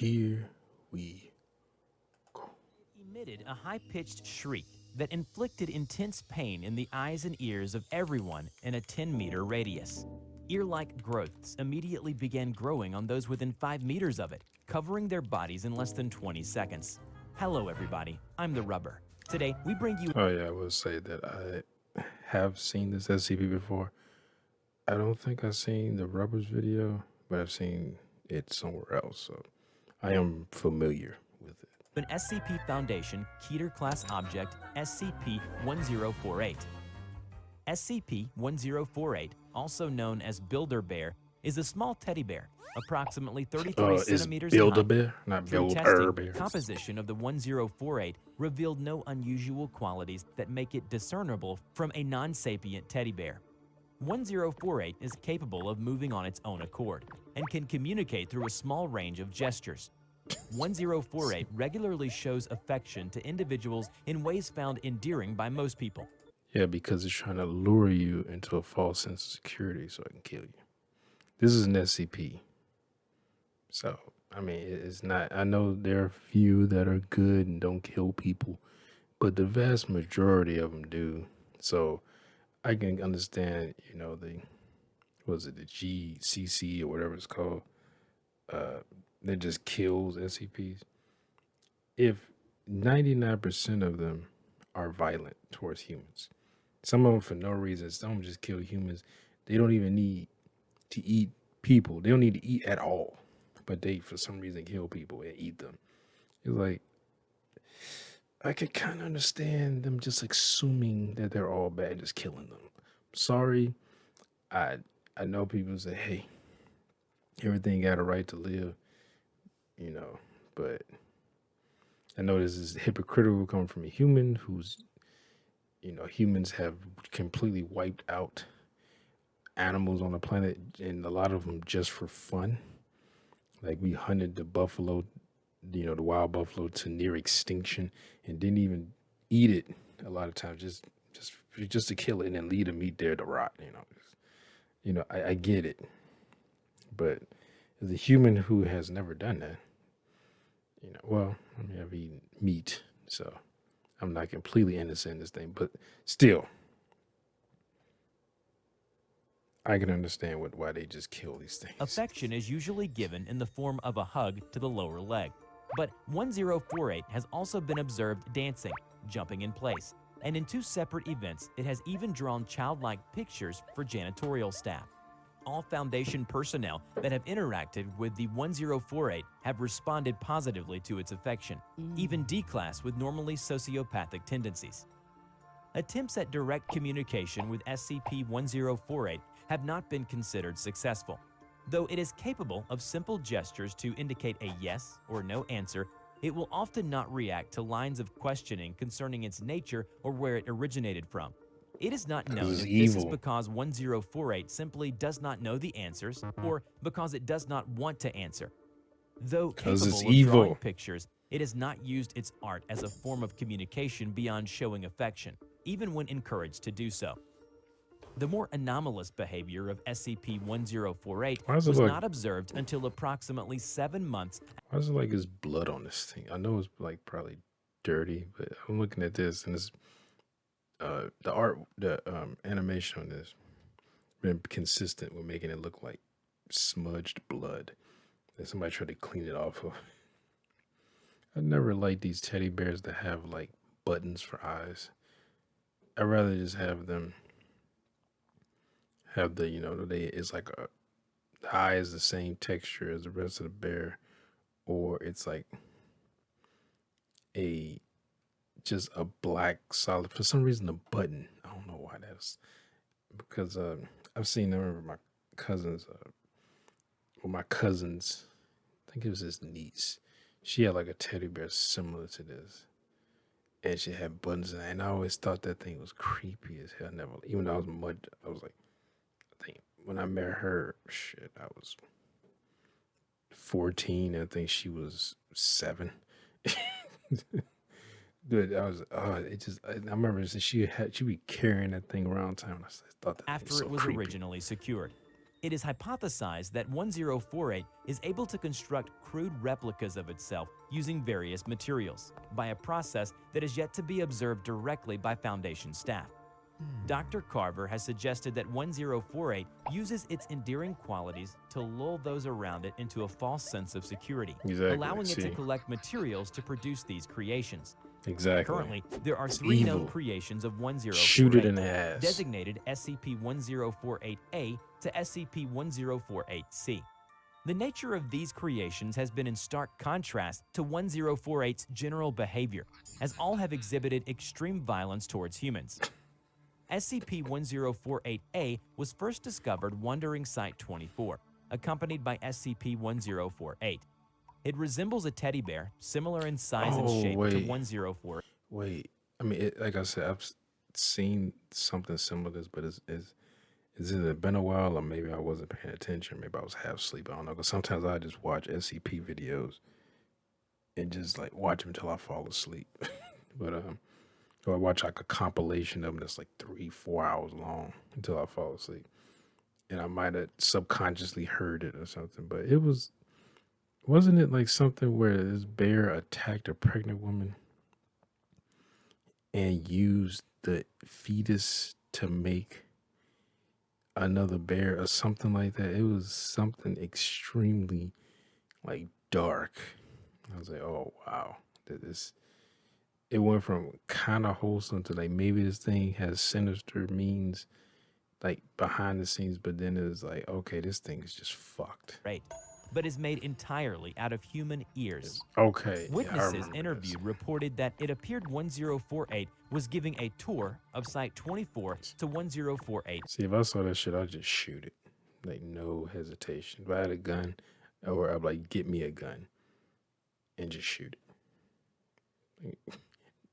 Here we go. Emitted a high-pitched shriek that inflicted intense pain in the eyes and ears of everyone in a 10-meter radius. Ear-like growths immediately began growing on those within 5 meters of it, covering their bodies in less than 20 seconds. Hello, everybody. I'm the Rubber. Today, we bring you... Oh yeah, I will say that I have seen this SCP before. I don't think I've seen the Rubbers video, but I've seen it somewhere else, so I am familiar with it. an SCP Foundation Keter-class object SCP-1048. SCP-1048, also known as Builder Bear, is a small teddy bear, approximately 33 Is centimeters in Builder height. Bear, not Through Builder testing, Bear. composition of the 1048 revealed no unusual qualities that make it discernible from a non-sapient teddy bear. 1048 is capable of moving on its own accord and can communicate through a small range of gestures. 1048 regularly shows affection to individuals in ways found endearing by most people. Yeah, because it's trying to lure you into a false sense of security so it can kill you. This is an SCP. So, I mean, it's not, I know there are few that are good and don't kill people, but the vast majority of them do. So, I can understand, the GCC or whatever it's called, that just kills SCPs. If 99% of them are violent towards humans, some of them for no reason, some of them just kill humans. They don't even need to eat people. They don't need to eat at all, but they, for some reason, kill people and eat them. It's like, I could kind of understand them just assuming that they're all bad and just killing them. Sorry, I know people say, hey, everything got a right to live, but I know this is hypocritical coming from a human who's, humans have completely wiped out animals on the planet, and a lot of them just for fun. Like we hunted the buffalo, the wild buffalo to near extinction, and didn't even eat it a lot of times, just to kill it and then leave the meat there to rot. I get it, but as a human who has never done that, I've eaten meat, so I'm not completely innocent in this thing, but still, I can understand why they just kill these things. Affection is usually given in the form of a hug to the lower leg. But 1048 has also been observed dancing, jumping in place, and in 2 separate events, it has even drawn childlike pictures for janitorial staff. All Foundation personnel that have interacted with the 1048 have responded positively to its affection, even D-Class with normally sociopathic tendencies. Attempts at direct communication with SCP-1048 have not been considered successful. Though it is capable of simple gestures to indicate a yes or no answer, it will often not react to lines of questioning concerning its nature or where it originated from. It is not known if this is because 1048 simply does not know the answers or because it does not want to answer. Though capable of drawing pictures, it has not used its art as a form of communication beyond showing affection, even when encouraged to do so. The more anomalous behavior of SCP-1048 was not observed until approximately 7 months. Why is it like there's blood on this thing? I know it's like probably dirty, but I'm looking at this and it's the art, the animation on this been consistent with making it look like smudged blood that somebody tried to clean it off of. I never liked these teddy bears that have like buttons for eyes. I'd rather just have them have the, it's like the eye is the same texture as the rest of the bear, or it's like just a black solid, for some reason, a button. I don't know why that's, because I've seen them with my cousins, I think it was his niece. She had like a teddy bear similar to this, and she had buttons in it, and I always thought that thing was creepy as hell. Never, even though I was like, I think when I met her, I was 14. I think she was 7. Dude, I remember she be carrying that thing around town. I thought that After was so it was creepy. originally secured. It is hypothesized that 1048 is able to construct crude replicas of itself using various materials by a process that is yet to be observed directly by Foundation staff. Dr. Carver has suggested that 1048 uses its endearing qualities to lull those around it into a false sense of security, Exactly. allowing it to See, collect materials to produce these creations. exactly. Currently, there are It's 3 known evil. creations of 1048, Shoot it in the ass. designated SCP-1048-A to SCP-1048-C. The nature of these creations has been in stark contrast to 1048's general behavior, as all have exhibited extreme violence towards humans. SCP-1048-A was first discovered wandering Site-24, accompanied by SCP-1048. It resembles a teddy bear, similar in size and shape to 1048. Wait, I mean, like I said, I've seen something similar to this, but it's either been a while or maybe I wasn't paying attention. Maybe I was half asleep. I don't know. Because sometimes I just watch SCP videos and just like watch them until I fall asleep. But or I watch like a compilation of them that's like 3-4 hours long until I fall asleep. And I might have subconsciously heard it or something. But wasn't it like something where this bear attacked a pregnant woman and used the fetus to make another bear or something like that? It was something extremely like dark. I was like, oh wow, it went from kind of wholesome to like maybe this thing has sinister means like behind the scenes, but then it was like, okay, this thing is just fucked. Right, but is made entirely out of human ears. Okay. Witnesses interviewed reported that it appeared 1048 was giving a tour of Site 24 to 1048. See, if I saw that shit, I'd just shoot it. Like, no hesitation. If I had a gun, or I'd like, get me a gun and just shoot it.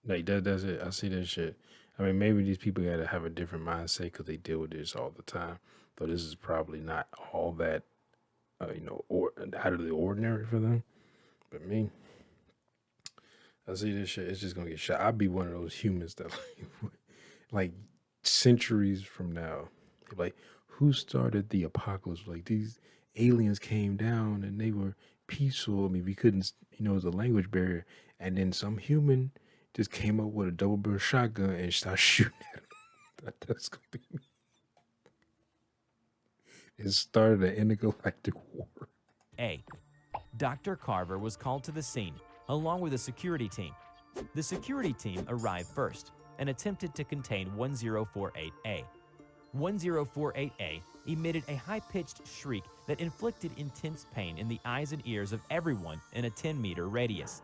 Like, that's it. I see that shit. I mean, maybe these people got to have a different mindset because they deal with this all the time. Though this is probably not all that, or out of the ordinary for them. But me, I see this shit, it's just gonna get shot. I'd be one of those humans that like centuries from now, like, who started the apocalypse? Like, these aliens came down and they were peaceful. I mean, we couldn't, it was a language barrier, and then some human just came up with a double barrel shotgun and started shooting at them. That's gonna be me. It started an intergalactic war. Dr. Carver was called to the scene along with a security team. The security team arrived first and attempted to contain 1048-A. 1048-A emitted a high-pitched shriek that inflicted intense pain in the eyes and ears of everyone in a 10-meter radius.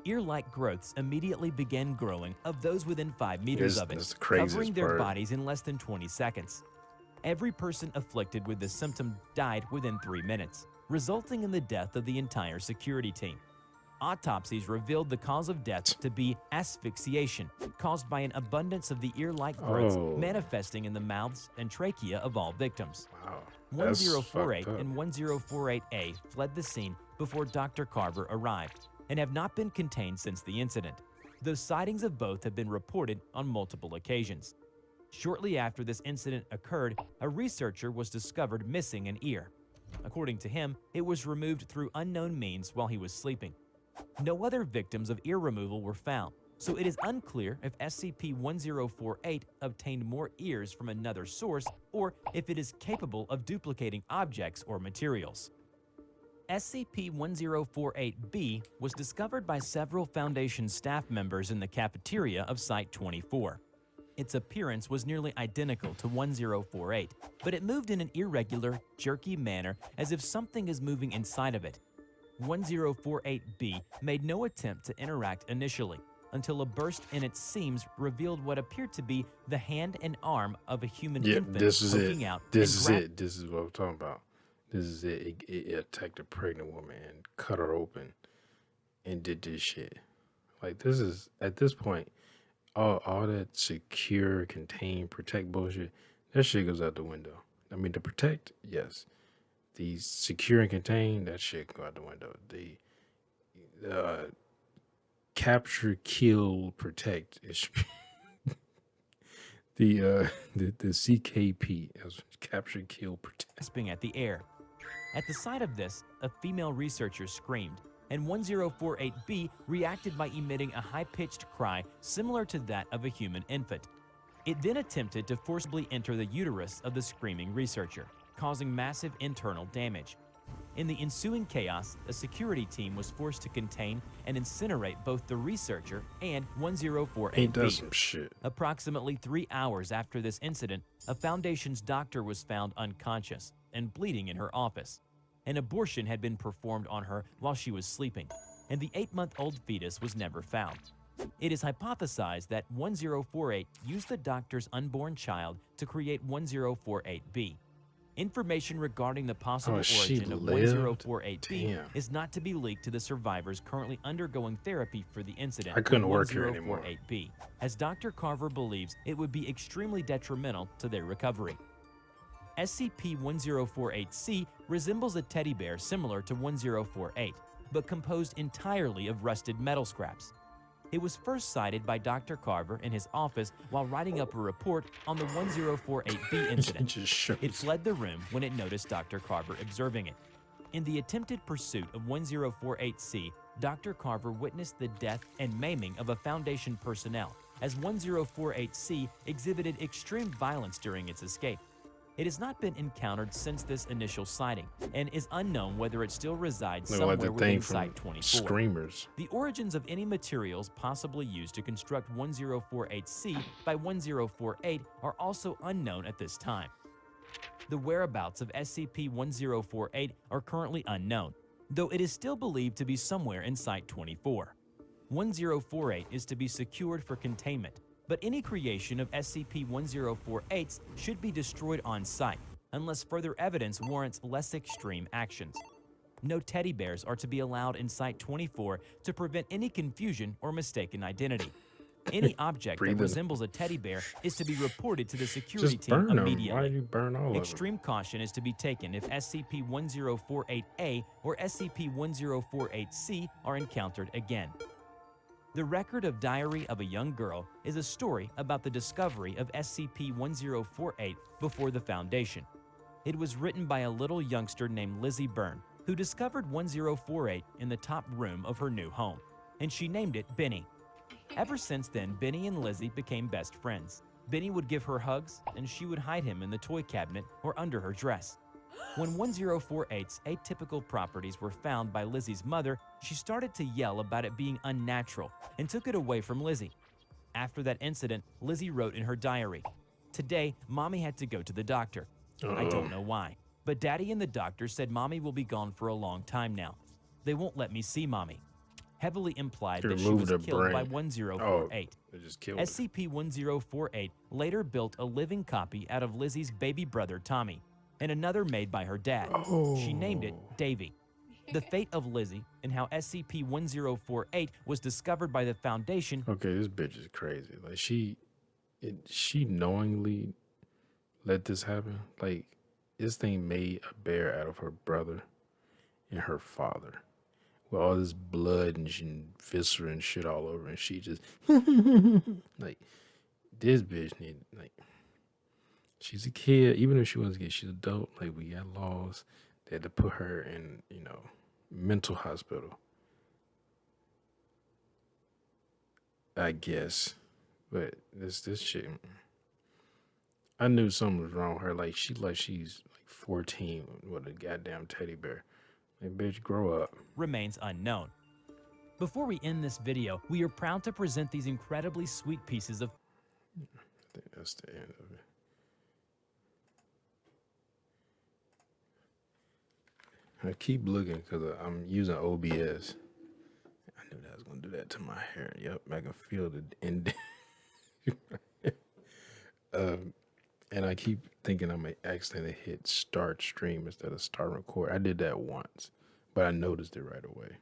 Ear-like growths immediately began growing of those within 5 meters of it, covering their bodies in less than 20 seconds. Every person afflicted with this symptom died within 3 minutes, resulting in the death of the entire security team. Autopsies revealed the cause of death to be asphyxiation, caused by an abundance of the ear-like growths manifesting in the mouths and trachea of all victims. Wow. 1048 and 1048-A fled the scene before Dr. Carver arrived and have not been contained since the incident, though sightings of both have been reported on multiple occasions. Shortly after this incident occurred, a researcher was discovered missing an ear. According to him, it was removed through unknown means while he was sleeping. No other victims of ear removal were found, so it is unclear if SCP-1048 obtained more ears from another source or if it is capable of duplicating objects or materials. SCP-1048-B was discovered by several Foundation staff members in the cafeteria of Site-24. Its appearance was nearly identical to 1048, but it moved in an irregular, jerky manner as if something is moving inside of it. 1048-B made no attempt to interact initially, until a burst in its seams revealed what appeared to be the hand and arm of a human infant poking out. This is it. This is what I'm talking about. This is it. It attacked a pregnant woman and cut her open and did this shit. Like, this is, at this point, all that secure, contain, protect bullshit, that shit goes out the window. I mean, to protect, yes. The secure and contain, that shit can go out the window. The capture, kill, protect, The CKP as capture, kill, protect. grasping at the air. At the sight of this, a female researcher screamed, and 1048B reacted by emitting a high-pitched cry similar to that of a human infant. It then attempted to forcibly enter the uterus of the screaming researcher, causing massive internal damage. In the ensuing chaos, a security team was forced to contain and incinerate both the researcher and Ain't that 1048B. some shit? Approximately 3 hours after this incident, a Foundation's doctor was found unconscious and bleeding in her office. An abortion had been performed on her while she was sleeping, and the 8-month-old fetus was never found. It is hypothesized that 1048 used the doctor's unborn child to create 1048B. Information regarding the possible Oh, she origin of lived? 1048B Damn. is not to be leaked to the survivors currently undergoing therapy for the incident I couldn't with work here anymore. 1048B, as Dr. Carver believes it would be extremely detrimental to their recovery. SCP-1048-C resembles a teddy bear similar to 1048, but composed entirely of rusted metal scraps. It was first cited by Dr. Carver in his office while writing up a report on the 1048B It incident. just shows. It fled the room when it noticed Dr. Carver observing it. In the attempted pursuit of 1048-C, Dr. Carver witnessed the death and maiming of a Foundation personnel, as 1048-C exhibited extreme violence during its escape. It has not been encountered since this initial sighting, and is unknown whether it still resides Look like somewhere the thing within from Site 24. Screamers. The origins of any materials possibly used to construct 1048-C by 1048 are also unknown at this time. The whereabouts of SCP-1048 are currently unknown, though it is still believed to be somewhere in Site 24. 1048 is to be secured for containment, but any creation of SCP-1048s should be destroyed on site, unless further evidence warrants less extreme actions. No teddy bears are to be allowed in Site 24 to prevent any confusion or mistaken identity. Any object that Breathing. resembles a teddy bear is to be reported to the security Just team burn them. Why immediately. do you burn all of them? Extreme caution is to be taken if SCP-1048-A or SCP-1048-C are encountered again. The Record of Diary of a Young Girl is a story about the discovery of SCP-1048 before the Foundation. It was written by a little youngster named Lizzie Byrne, who discovered 1048 in the top room of her new home, and she named it Benny. Ever since then, Benny and Lizzie became best friends. Benny would give her hugs, and she would hide him in the toy cabinet or under her dress. When 1048's atypical properties were found by Lizzie's mother, she started to yell about it being unnatural and took it away from Lizzie. After that incident, Lizzie wrote in her diary, "Today, Mommy had to go to the doctor. I don't know why, but Daddy and the doctor said Mommy will be gone for a long time now. They won't let me see Mommy." Heavily implied They that she removed was her killed by brain. 1048. They just killed her. SCP-1048 later built a living copy out of Lizzie's baby brother Tommy, and another made by her dad. She named it Davy. The fate of Lizzie and how SCP-1048 was discovered by the Foundation. Okay, this bitch is crazy. Like she knowingly let this happen. Like this thing made a bear out of her brother and her father, with all this blood and viscera and shit all over, and she just like this bitch need like. She's a kid, even if she wasn't a kid, she's an adult. Like we got laws. They had to put her in, mental hospital. I guess, but this shit. I knew something was wrong with her. Like she's like 14 with a goddamn teddy bear. Like bitch, grow up. Remains unknown. Before we end this video, we are proud to present these incredibly sweet pieces of I think that's the end of it. I keep looking because I'm using OBS. I knew that was going to do that to my hair. Yep, I can feel the end. And I keep thinking I may accidentally hit start stream instead of start record. I did that once, but I noticed it right away.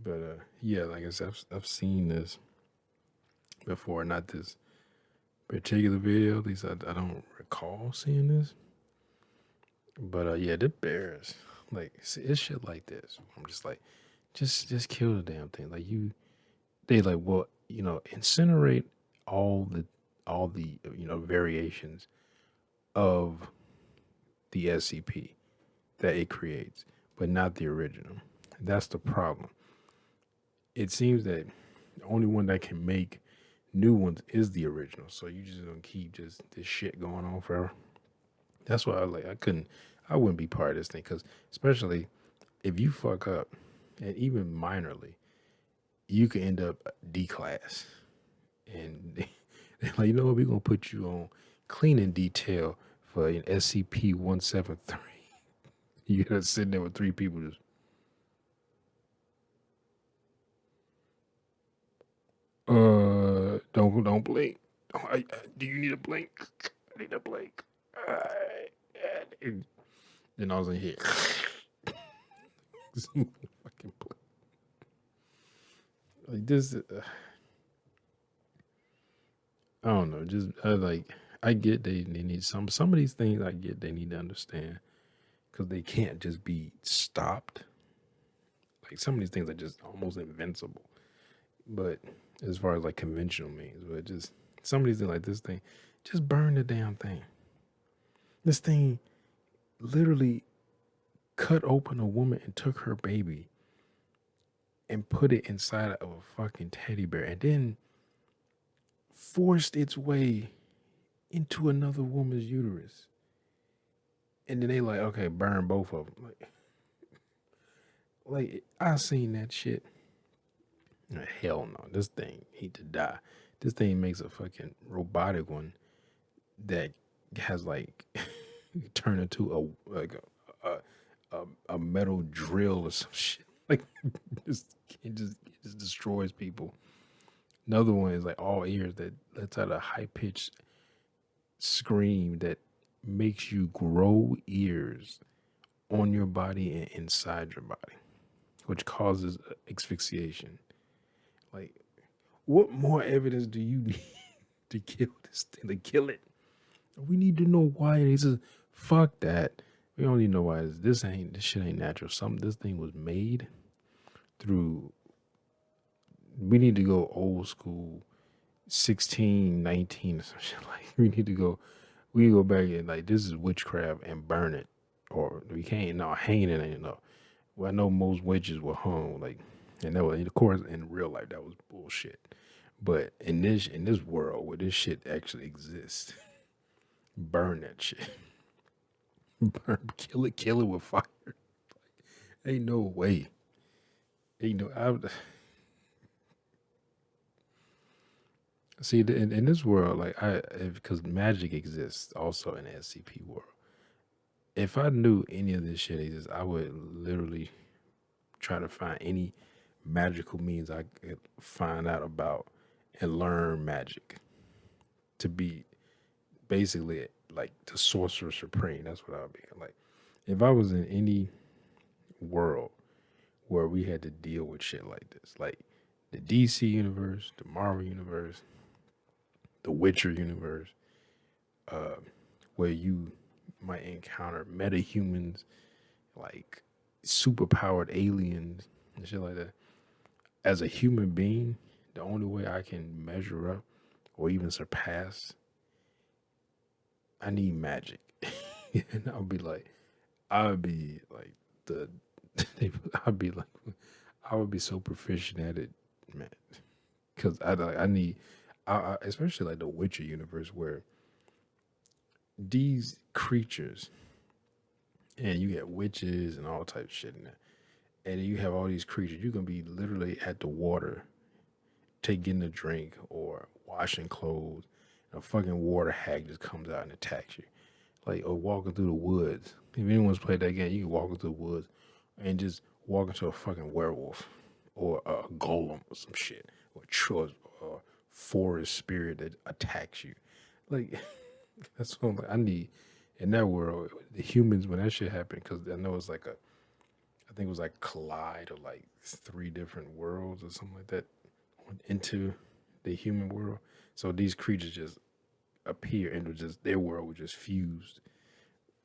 But yeah, like I said, I've seen this before. Not this particular video. At least I don't recall seeing this. But yeah, the bears, like, it's shit like this. I'm just like, just kill the damn thing. Like they like, well, incinerate all the all the variations of the SCP that it creates, but not the original. That's the problem. It seems that the only one that can make new ones is the original. So you just gonna keep just this shit going on forever. That's why I wouldn't be part of this thing because especially if you fuck up and even minorly, you could end up D class. And they're like, what, we're gonna put you on cleaning detail for an SCP-173. You gotta sit there with three people just don't blink. Do you need a blink? I need a blink. And then I was in here. Fucking blink. Like this. I don't know. Just I get they need some of these things. I get they need to understand because they can't just be stopped. Like some of these things are just almost invincible. But as far as like conventional means, but just some of these things like this thing, just burn the damn thing. This thing literally cut open a woman and took her baby and put it inside of a fucking teddy bear and then forced its way into another woman's uterus. And then they like, okay, burn both of them. Like I seen that shit. Hell no, this thing need to die. This thing makes a fucking robotic one that has like turn into a metal drill or some shit. Like it just destroys people. Another one is like all ears that lets out a high pitched scream that makes you grow ears on your body and inside your body, which causes asphyxiation. Like, what more evidence do you need to kill this thing? To kill it, we need to know why. He says, "Fuck that. We don't need to know why. This shit ain't natural. This thing was made through. We need to go old school, 1619 or some shit. Like we go back and like this is witchcraft and burn it, or we can't. No, hanging it ain't enough. Well, I know most witches were hung like, and that was of course in real life that was bullshit. But in this world where this shit actually exists, burn that shit. Kill it with fire. Ain't no way. Ain't no. See, in this world, like because magic exists also in the SCP world. If I knew any of this shit exists, I would literally try to find any magical means I could find out about and learn magic to be basically like the sorcerer supreme. That's what I would be like. If I was in any world where we had to deal with shit like this, like the DC universe, the Marvel universe, the Witcher universe, where you might encounter metahumans, like superpowered aliens and shit like that. As a human being, the only way I can measure up or even surpass, I need magic. And I would be like the, I'd be like, I would be so proficient at it, man. Because I need, especially like the Witcher universe where these creatures, and you get witches and all types of shit in there, and you have all these creatures. You can be literally at the water, taking a drink or washing clothes, and a fucking water hag just comes out and attacks you, like or walking through the woods. If anyone's played that game, you can walk through the woods and just walk into a fucking werewolf or a golem or some shit or forest spirit that attacks you. Like that's what I'm like. I need in that world the humans when that shit happened because I know it's like I think it was like collide of like three different worlds or something like that into the human world. So these creatures just appear and was just their world was just fused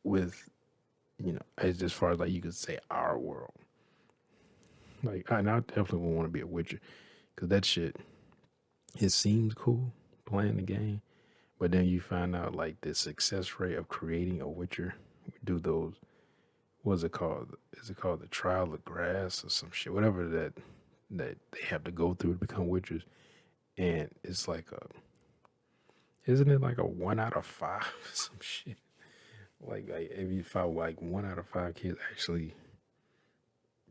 with as far as like you could say our world. Like I definitely want to be a Witcher because that shit it seems cool playing the game, But then you find out like the success rate of creating a witcher. We do those. What's it called? Is it called the trial of grass or some shit? Whatever that they have to go through to become witchers. And it's like isn't it like a 1 out of 5 or some shit? Like if you find like 1 out of 5 kids actually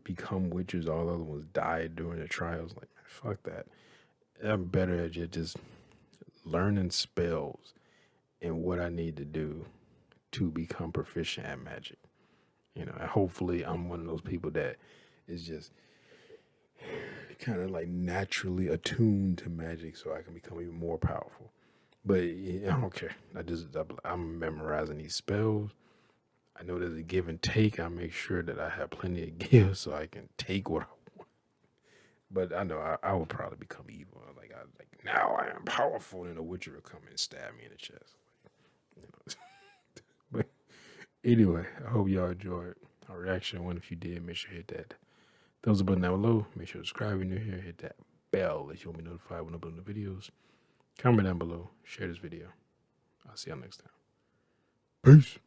become witches, all the other ones died during the trials. Like, man, fuck that. I'm better at just learning spells and what I need to do to become proficient at magic. And hopefully I'm one of those people that is just kind of like naturally attuned to magic so I can become even more powerful. But I don't care. I'm memorizing these spells. I know there's a give and take. I make sure that I have plenty of gifts so I can take what I want. But I know I will probably become evil. Like now I am powerful, and a witcher will come and stab me in the chest. But anyway, I hope y'all enjoyed our reaction. One, if you did, make sure you hit that thumbs up button down below. Make sure to subscribe if you're new here. Hit that bell if you want to be notified when I upload new videos. Comment down below. Share this video. I'll see y'all next time. Peace.